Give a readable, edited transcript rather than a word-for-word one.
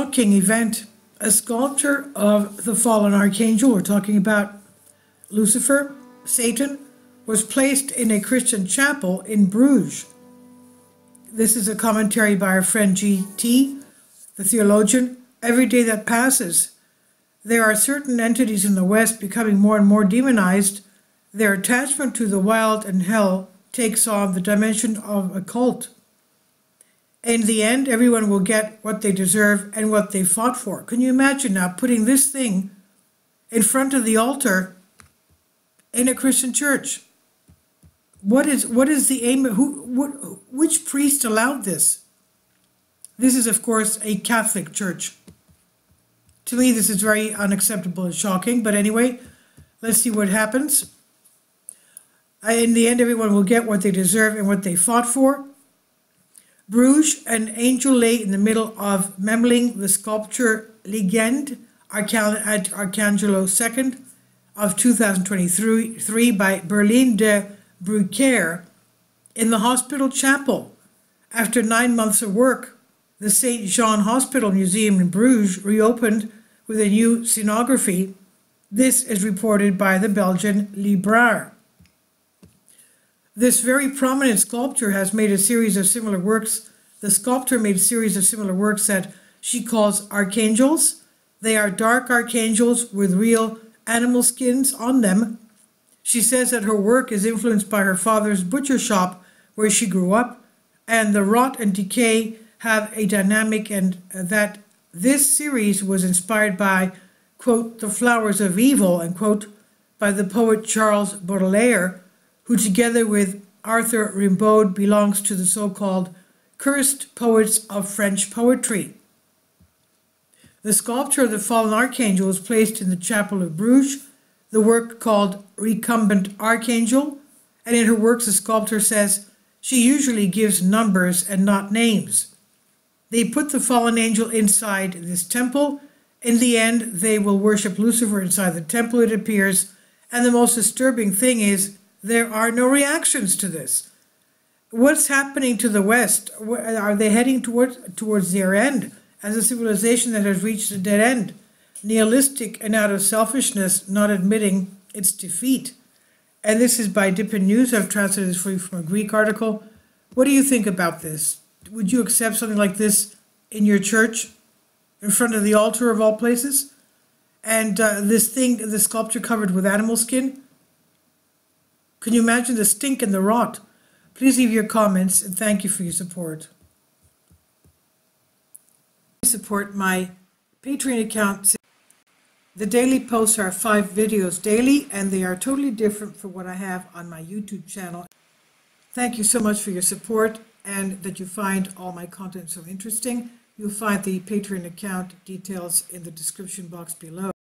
shocking event. A sculpture of the fallen archangel, we're talking about Lucifer, Satan, was placed in a Christian chapel in Brugge. This is a commentary by our friend G.T., the theologian. Every day that passes, there are certain entities in the West becoming more and more demonized. Their attachment to the wild and hell takes on the dimension of a cult. In the end, everyone will get what they deserve and what they fought for. Can you imagine now putting this thing in front of the altar in a Christian church? What is the aim? Which priest allowed this? This is, of course, a Catholic church. To me, this is very unacceptable and shocking. But anyway, let's see what happens. In the end, everyone will get what they deserve and what they fought for. Brugge, an angel lay in the middle of Memling, the sculpture Legend, Archangel II of 2023 by Berlin de Brugge in the hospital chapel. After 9 months of work, the St. Jean Hospital Museum in Brugge reopened with a new scenography. This is reported by the Belgian Librar. This very prominent sculptor has made a series of similar works. The sculptor made a series of similar works that she calls archangels. They are dark archangels with real animal skins on them. She says that her work is influenced by her father's butcher shop where she grew up, and the rot and decay have a dynamic, and that this series was inspired by, quote, the flowers of evil, and quote, by the poet Charles Baudelaire, who together with Arthur Rimbaud belongs to the so-called cursed poets of French poetry. The sculpture of the fallen archangel was placed in the chapel of Brugge, the work called Recumbent Archangel, and in her works the sculptor says she usually gives numbers and not names. They put the fallen angel inside this temple. In the end, they will worship Lucifer inside the temple, it appears, and the most disturbing thing is there are no reactions to this. What's happening to the West? Are they heading towards their end as a civilization that has reached a dead end? Nihilistic and out of selfishness, not admitting its defeat. And this is by Dippin News. I've translated this for you from a Greek article. What do you think about this? Would you accept something like this in your church, in front of the altar of all places? And the sculpture covered with animal skin? Can you imagine the stink and the rot? Please leave your comments, and thank you for your support. Support my Patreon account. The daily posts are 5 videos daily, and they are totally different from what I have on my YouTube channel. Thank you so much for your support, and that you find all my content so interesting. You'll find the Patreon account details in the description box below.